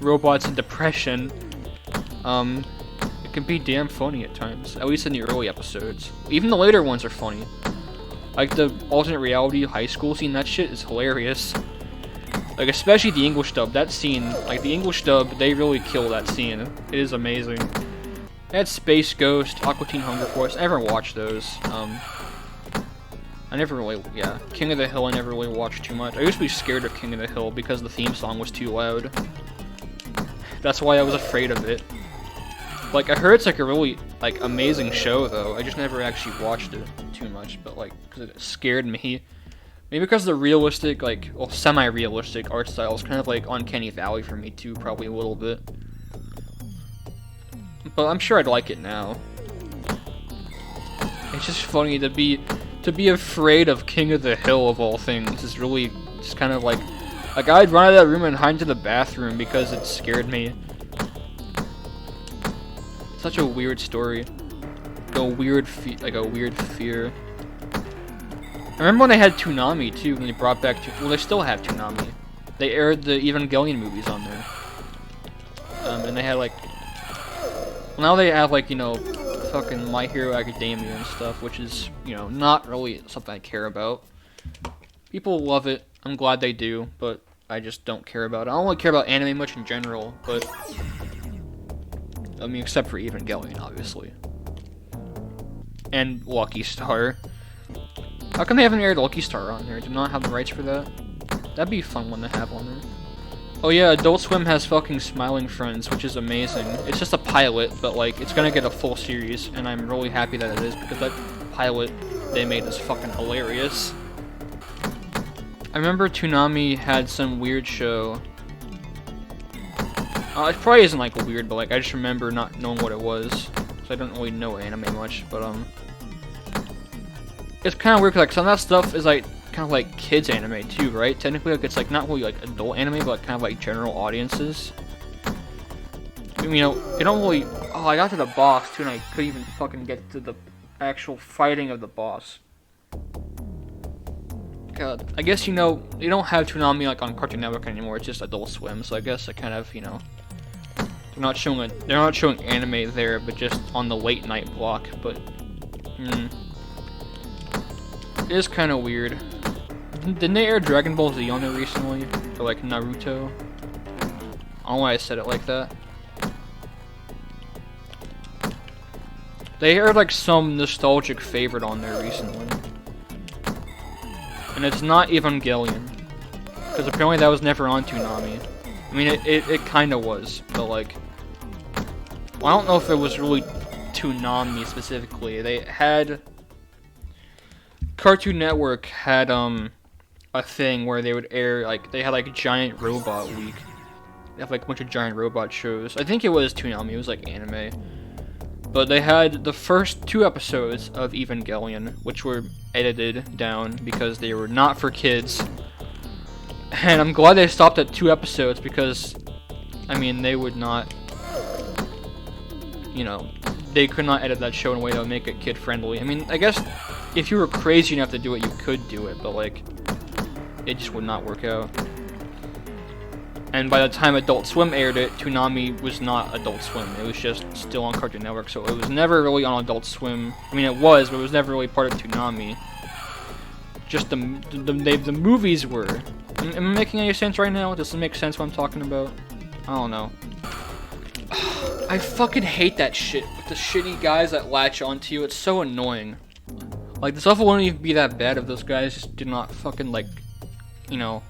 Speaker 1: robots and depression. It can be damn funny at times, at least in the early episodes. Even the later ones are funny. Like the alternate reality high school scene, that shit is hilarious. Like, especially the English dub, that scene, like the English dub, they really kill that scene. It is amazing. They had Space Ghost, Aqua Teen Hunger Force, I never watched those. I never really, yeah, King of the Hill I never really watched too much. I used to be scared of King of the Hill because the theme song was too loud. That's why I was afraid of it. Like, I heard it's like a really, like, amazing show, though. I just never actually watched it too much, but like, because it scared me. Maybe because the realistic, like, well, semi-realistic art style is kind of like Uncanny Valley for me, too, probably a little bit. But I'm sure I'd like it now. It's just funny to be afraid of King of the Hill, of all things, is really just kind of like I'd run out of that room and hide into the bathroom because it scared me. Such a weird story. A weird fear. I remember when they had Toonami, too, when they brought back well, they still have Toonami. They aired the Evangelion movies on there. And they had, like, well, now they have, like, you know, fucking My Hero Academia and stuff, which is, you know, not really something I care about. People love it. I'm glad they do, but I just don't care about it. I don't really care about anime much in general, but I mean, except for Evangelion, obviously. And Lucky Star. How come they haven't aired Lucky Star on there? Do not have the rights for that? That'd be a fun one to have on there. Oh yeah, Adult Swim has fucking Smiling Friends, which is amazing. It's just a pilot, but like, it's gonna get a full series, and I'm really happy that it is, because that pilot they made is fucking hilarious. I remember Toonami had some weird show. It probably isn't like weird, but like, I just remember not knowing what it was, so I don't really know anime much, but it's kind of weird, cause like, some of that stuff is like, kind of like kids anime too, right? Technically, like, it's like not really like adult anime, but like kind of like general audiences. You know, they don't really. Oh, I got to the boss too, and I couldn't even fucking get to the actual fighting of the boss. God, I guess, you know, they don't have Toonami like on Cartoon Network anymore. It's just Adult Swim, so I guess I kind of, you know, they're not showing anime there, but just on the late night block. But it is kind of weird. Didn't they air Dragon Ball Z on there recently? Or like Naruto? I don't know why I said it like that. They aired like some nostalgic favorite on there recently. And it's not Evangelion. Because apparently that was never on Toonami. I mean, it kinda was, but like, well, I don't know if it was really Toonami specifically. They had, Cartoon Network had a thing where they would air, like, they had like a Giant Robot Week. They have like a bunch of giant robot shows. I think it was Toonami, it was like anime. But they had the first 2 episodes of Evangelion, which were edited down because they were not for kids. And I'm glad they stopped at 2 episodes because, I mean, they would not, you know, they could not edit that show in a way that would make it kid-friendly. I mean, I guess if you were crazy enough to do it, you could do it, but, like, it just would not work out. And by the time Adult Swim aired it, Toonami was not Adult Swim. It was just still on Cartoon Network, so it was never really on Adult Swim. I mean, it was, but it was never really part of Toonami. Just the movies were. Am I making any sense right now? Does it make sense what I'm talking about? I don't know. I fucking hate that shit with the shitty guys that latch onto you. It's so annoying. Like, this level wouldn't even be that bad if those guys just did not fucking, like, you know,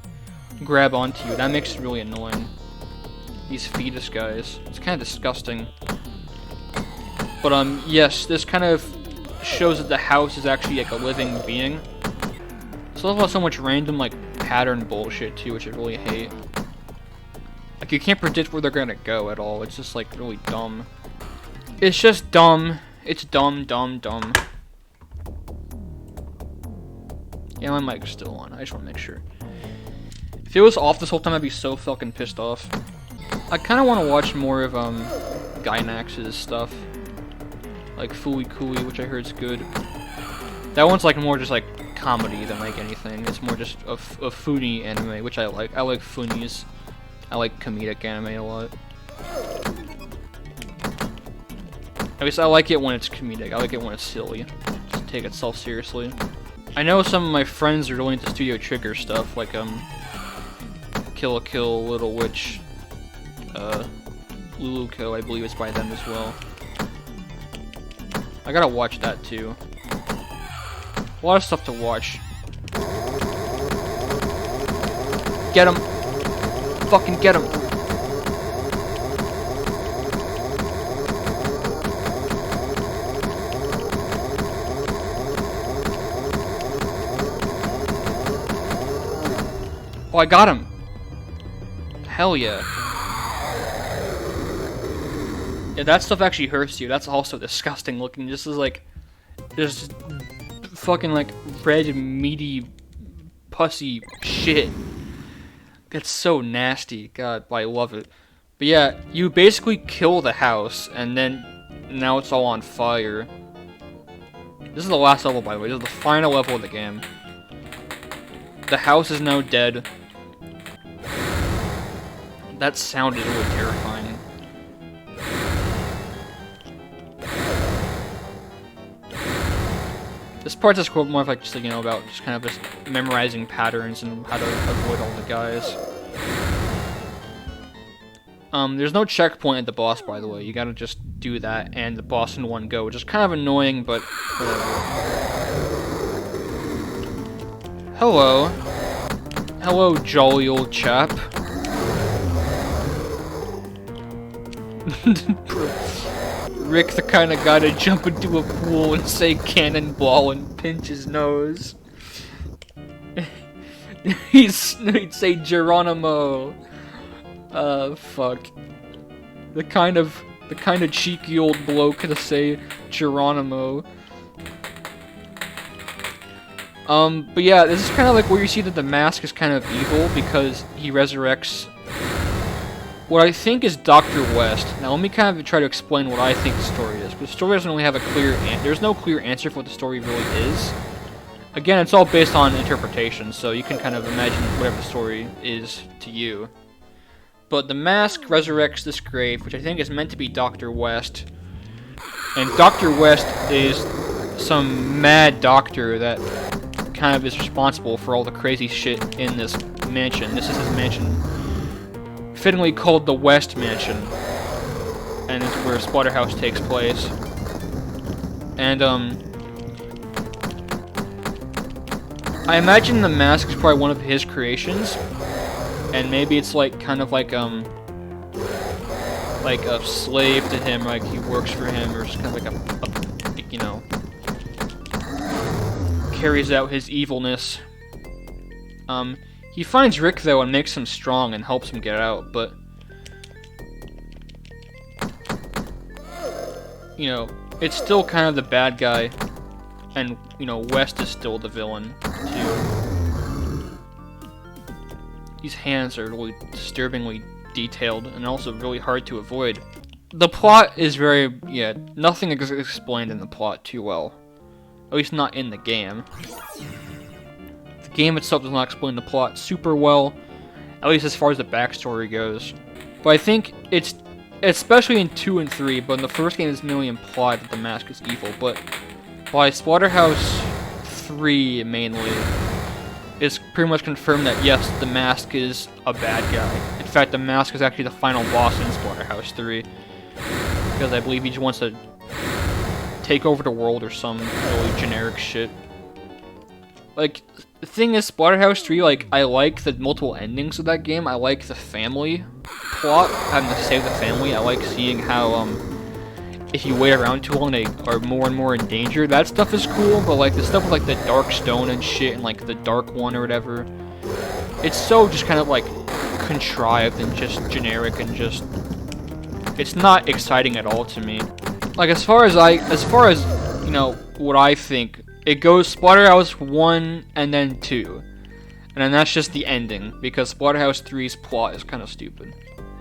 Speaker 1: grab onto you. That makes it really annoying. These fetus guys. It's kind of disgusting. But, yes, this kind of shows that the house is actually, like, a living being. This level has so much random, like, pattern bullshit, too, which I really hate. Like, you can't predict where they're gonna go at all. It's just, like, really dumb. It's just dumb. It's dumb, dumb, dumb. Yeah, my mic's still on. I just want to make sure. If it was off this whole time, I'd be so fucking pissed off. I kind of want to watch more of, Gainax's stuff. Like, Fooey Cooey, which I heard is good. That one's, like, more just, like, comedy than, like, anything. It's more just a foodie anime, which I like. I like foonies. I like comedic anime a lot. At least I like it when it's comedic. I like it when it's silly. Just take itself seriously. I know some of my friends are really into Studio Trigger stuff, like, Kill la Kill, Little Witch, Luluko, I believe it's by them as well. I gotta watch that too. A lot of stuff to watch. Get him! Fucking get him! Oh, I got him! Hell yeah. Yeah, that stuff actually hurts you. That's also disgusting looking. This is like... There's fucking like red, meaty, pussy shit. That's so nasty. God, I love it. But yeah, you basically kill the house, and then now it's all on fire. This is the last level, by the way. This is the final level of the game. The house is now dead. That sound is really terrifying. This part's just more of like just, you know, about just kind of just memorizing patterns and how to avoid all the guys. There's no checkpoint at the boss, by the way. You gotta just do that and the boss in one go, which is kind of annoying, but whatever. Hello. Hello, jolly old chap. Rick, the kind of guy to jump into a pool and say cannonball and pinch his nose. He'd say Geronimo. Fuck. The kind of cheeky old bloke to say Geronimo. But yeah, this is kind of like where you see that the mask is kind of evil because he resurrects what I think is Dr. West. Now, let me kind of try to explain what I think the story is, because the story doesn't really have a clear there's no clear answer for what the story really is. Again, it's all based on interpretation, so you can kind of imagine whatever the story is to you. But the mask resurrects this grave, which I think is meant to be Dr. West. And Dr. West is some mad doctor that kind of is responsible for all the crazy shit in this mansion. This is his mansion, fittingly called the West Mansion, and it's where Splatterhouse takes place. And I imagine the mask is probably one of his creations, and maybe it's like kind of like a slave to him, like he works for him, or just kind of like a you know, carries out his evilness. He finds Rick, though, and makes him strong and helps him get out, but... you know, it's still kind of the bad guy, and, you know, West is still the villain, too. These hands are really disturbingly detailed, and also really hard to avoid. The plot is very, yeah, nothing is explained in the plot too well. At least not in the game. The game itself does not explain the plot super well, at least as far as the backstory goes. But I think it's, especially in 2 and 3, but in the first game it's merely implied that the mask is evil, but by Splatterhouse 3 mainly, it's pretty much confirmed that yes, the mask is a bad guy. In fact, the mask is actually the final boss in Splatterhouse 3, because I believe he just wants to take over the world or some really generic shit. Like, the thing is, Splatterhouse 3, like, I like the multiple endings of that game. I like the family plot, having to save the family. I like seeing how, if you wait around too long, they are more and more in danger. That stuff is cool, but, like, the stuff with, like, the Dark Stone and shit, and, like, the Dark One or whatever, it's so just kind of, like, contrived and just generic and just... It's not exciting at all to me. Like, as far as, you know, what I think, it goes Splatterhouse 1 and then 2. And then that's just the ending, because Splatterhouse 3's plot is kind of stupid.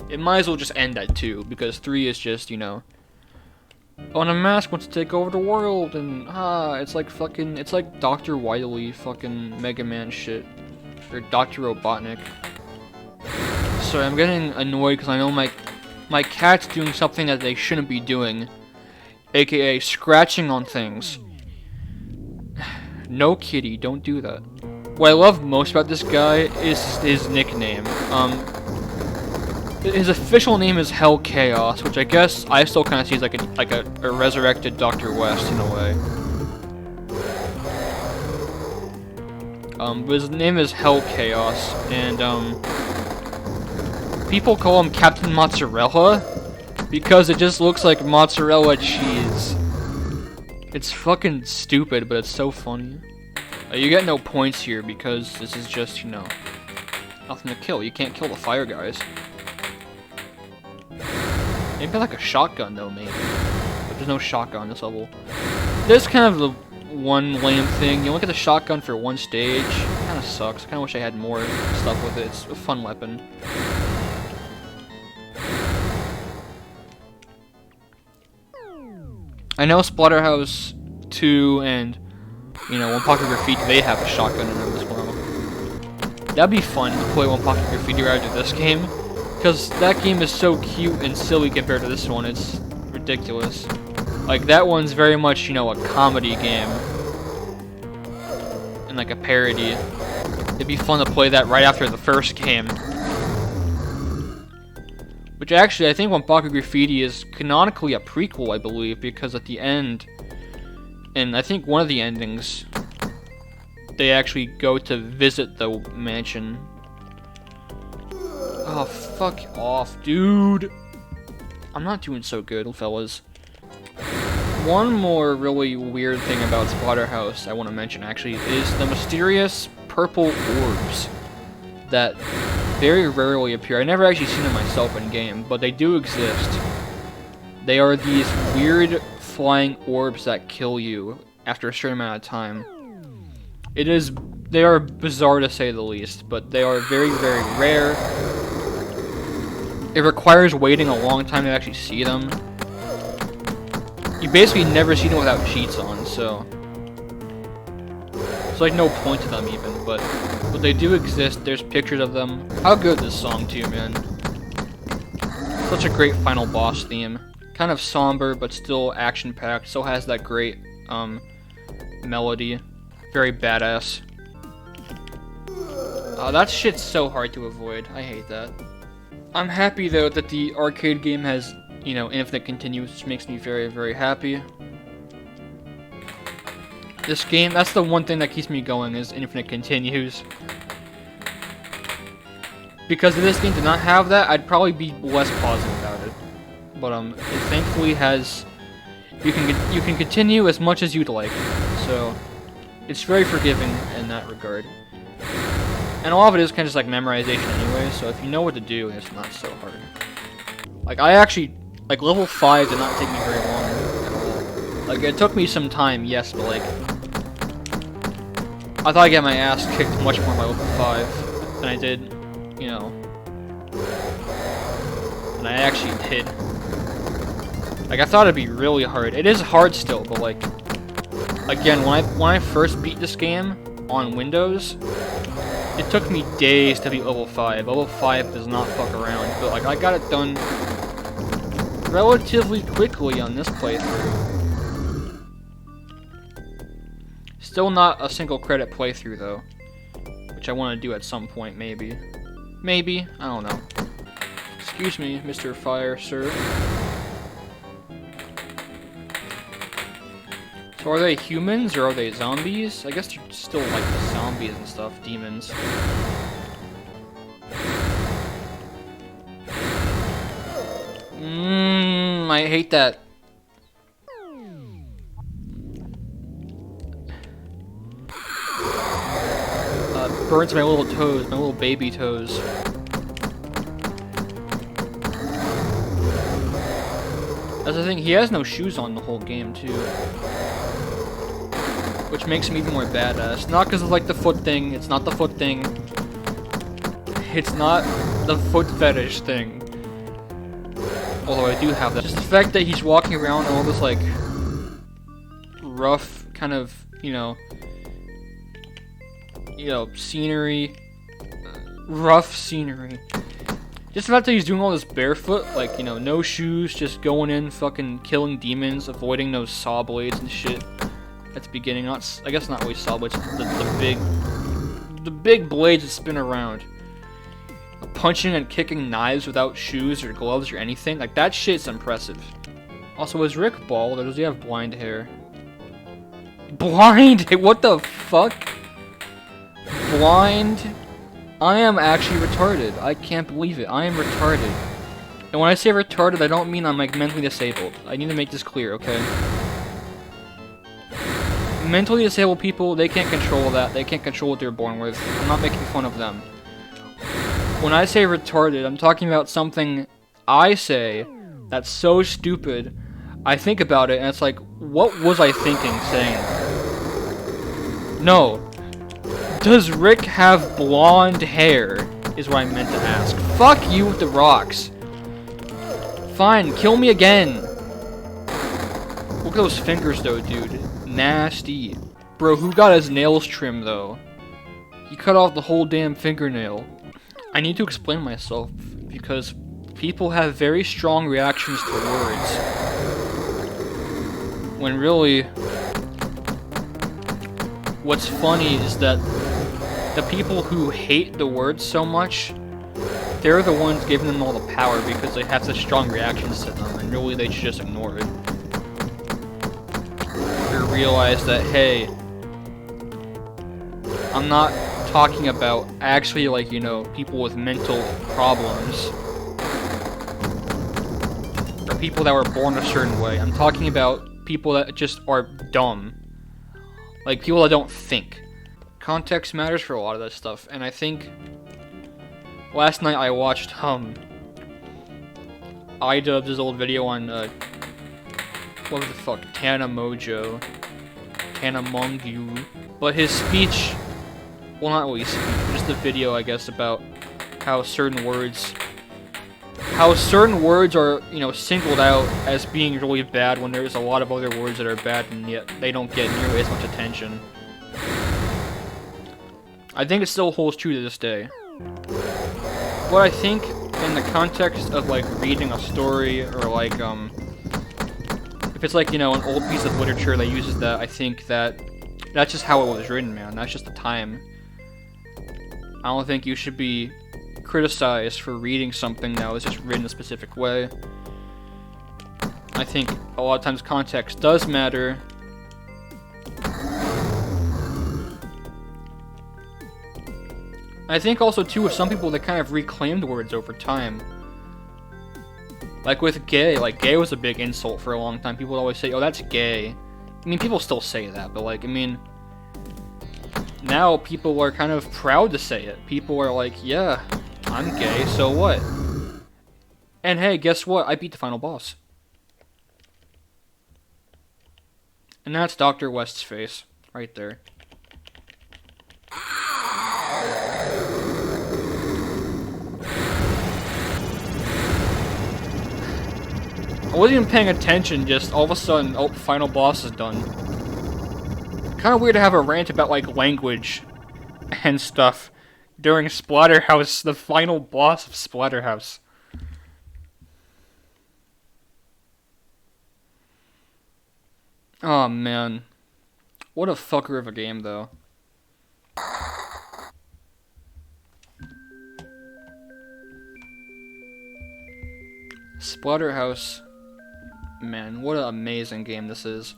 Speaker 1: It might as well just end at 2, because 3 is just, you know, oh, and a mask wants to take over the world, and it's like fucking, it's like Dr. Wily fucking Mega Man shit. Or Dr. Robotnik. Sorry, I'm getting annoyed because I know my cat's doing something that they shouldn't be doing. AKA scratching on things. No, kitty, don't do that. What I love most about this guy is his nickname. His official name is Hell Chaos, which I guess I still kind of see as like a resurrected Dr. West in a way. But his name is Hell Chaos, and people call him Captain Mozzarella because it just looks like mozzarella cheese. It's fucking stupid, but it's so funny. You get no points here because this is just, you know, nothing to kill. You can't kill the fire guys. Maybe like a shotgun though, maybe. But there's no shotgun on this level. This kind of the one lame thing. You only get the shotgun for one stage. Kind of sucks. I kind of wish I had more stuff with it. It's a fun weapon. I know Splatterhouse 2 and, you know, One Pocket Graffiti, they have a shotgun in them as well. That'd be fun to play One Pocket Graffiti right after this game, because that game is so cute and silly compared to this one. It's ridiculous. Like, that one's very much, you know, a comedy game. And like a parody. It'd be fun to play that right after the first game. Which actually, I think One Pocket Graffiti is canonically a prequel, I believe, because at the end, and I think one of the endings, they actually go to visit the mansion. Oh, fuck off, dude. I'm not doing so good, fellas. One more really weird thing about Splatterhouse I want to mention, actually, is the mysterious purple orbs that very rarely appear. I never actually seen them myself in game, but they do exist. They are these weird flying orbs that kill you after a certain amount of time. They are bizarre to say the least, but they are very, very rare. It requires waiting a long time to actually see them. You basically never see them without cheats on, so there's like no point to them even, but they do exist. There's pictures of them. How good this song too, man. Such a great final boss theme. Kind of somber, but still action-packed. Still has that great melody. Very badass. That shit's so hard to avoid. I hate that. I'm happy though that the arcade game has, you know, infinite continues, which makes me very, very happy. This game, that's the one thing that keeps me going, is infinite continues. Because if this game did not have that, I'd probably be less positive about it. But it thankfully has, you can continue as much as you'd like. So it's very forgiving in that regard. And a lot of it is kind of just like memorization anyway, so if you know what to do, it's not so hard. Like, I actually, like, level 5 did not take me very long at Like, it took me some time, yes, but like, I thought I'd get my ass kicked much more by level 5 than I did, you know, and I actually did. Like, I thought it'd be really hard. It is hard still, but like, again, when I first beat this game on Windows, it took me days to beat level 5. Level 5 does not fuck around, but like, I got it done relatively quickly on this playthrough. Still not a single credit playthrough though, which I want to do at some point, maybe. Maybe, I don't know. Excuse me, Mr. Fire, sir. So are they humans or are they zombies? I guess they're still like zombies and stuff, demons. I hate that. Burns my little toes, my little baby toes. That's the thing, he has no shoes on the whole game too. Which makes him even more badass. Not because of like the foot thing, it's not the foot thing. It's not the foot fetish thing. Although I do have that. Just the fact that he's walking around in all this like rough kind of, you know, scenery, rough scenery. Just the fact that he's doing all this barefoot, like, you know, no shoes, just going in, fucking killing demons, avoiding those saw blades and shit at the beginning. Not, I guess not really saw blades, the big blades that spin around. Punching and kicking knives without shoes or gloves or anything, like, that shit's impressive. Also, is Rick bald, or does he have blind hair? Blind? What the fuck? Blind? I am actually retarded. I can't believe it. I am retarded. And when I say retarded, I don't mean I'm like mentally disabled. I need to make this clear, okay? Mentally disabled people, they can't control that. They can't control what they're born with. I'm not making fun of them. When I say retarded, I'm talking about something I say that's so stupid, I think about it and it's like, what was I thinking saying? No. Does Rick have blonde hair? Is what I meant to ask. Fuck you with the rocks. Fine, kill me again. Look at those fingers though, dude. Nasty. Bro, who got his nails trimmed though? He cut off the whole damn fingernail. I need to explain myself because people have very strong reactions to words. When really, what's funny is that the people who hate the words so much, they're the ones giving them all the power because they have such strong reactions to them, and really they should just ignore it. Or realize that, hey, I'm not talking about actually, like, you know, people with mental problems. Or people that were born a certain way. I'm talking about people that just are dumb. Like, people that don't think. Context matters for a lot of that stuff, and I think last night I watched iDubbbz's old video on what the fuck, Tana Mojo, Tana Mongu, but his speech, well, not really speech, just the video, I guess, about how certain words are, you know, singled out as being really bad when there's a lot of other words that are bad and yet they don't get nearly as much attention. I think it still holds true to this day. But I think in the context of, like, reading a story, or, like, if it's, like, you know, an old piece of literature that uses that, I think that that's just how it was written, man. That's just the time. I don't think you should be criticized for reading something that was just written a specific way. I think a lot of times context does matter. I think also, too, with some people, they kind of reclaimed words over time. Like with gay, like, gay was a big insult for a long time. People would always say, oh, that's gay. I mean, people still say that, but, like, I mean, now people are kind of proud to say it. People are like, yeah, I'm gay, so what? And hey, guess what? I beat the final boss. And that's Dr. West's face, right there. I wasn't even paying attention, just all of a sudden, oh, final boss is done. Kind of weird to have a rant about, like, language and stuff during Splatterhouse, the final boss of Splatterhouse. Oh, man. What a fucker of a game, though. Splatterhouse. Man, what an amazing game this is.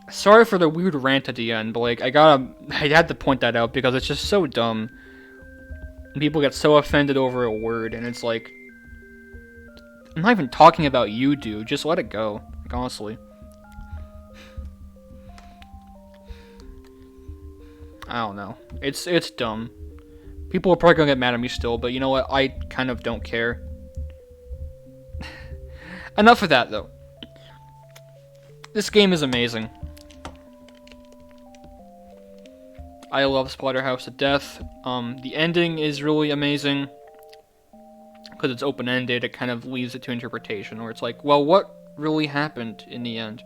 Speaker 1: Sorry for the weird rant at the end, but like, I had to point that out because it's just so dumb. People get so offended over a word, and it's like, I'm not even talking about you, dude. Just let it go. Like, honestly. I don't know. It's dumb. People are probably gonna get mad at me still, but you know what? I kind of don't care. Enough of that, though. This game is amazing. I love Splatterhouse to death. The ending is really amazing. Because it's open-ended, it kind of leaves it to interpretation. Where it's like, well, what really happened in the end?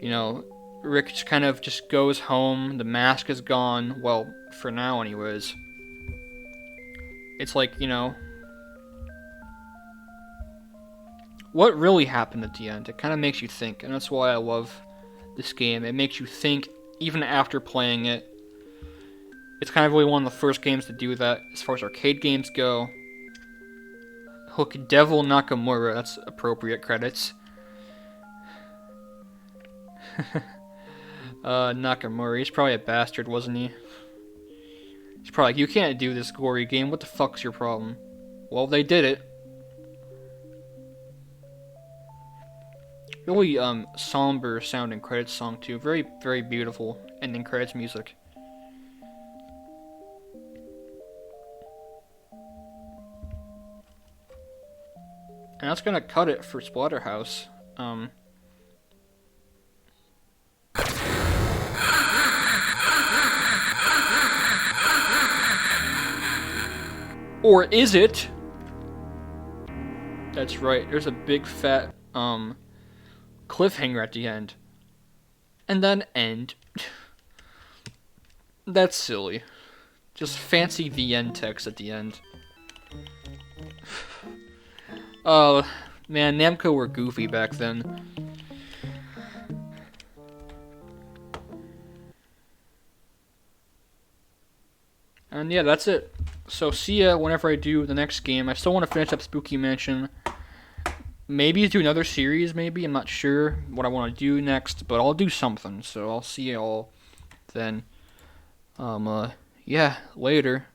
Speaker 1: You know, Rick just kind of just goes home. The mask is gone. Well, for now anyways. It's like, you know, what really happened at the end? It kind of makes you think, and that's why I love this game. It makes you think even after playing it. It's kind of really one of the first games to do that as far as arcade games go. Hook Devil Nakamura, that's appropriate credits. Nakamura, he's probably a bastard, wasn't he? He's probably like, you can't do this gory game, what the fuck's your problem? Well, they did it. Really, somber sounding credits song too. Very, very beautiful ending credits music. And that's gonna cut it for Splatterhouse. Or is it? That's right, there's a big fat, cliffhanger at the end. And then end. That's silly. Just fancy the end text at the end. Oh, man, Namco were goofy back then. And yeah, that's it. So see ya whenever I do the next game. I still want to finish up Spooky Mansion. Maybe do another series, maybe. I'm not sure what I want to do next, but I'll do something. So I'll see y'all then. Yeah, later.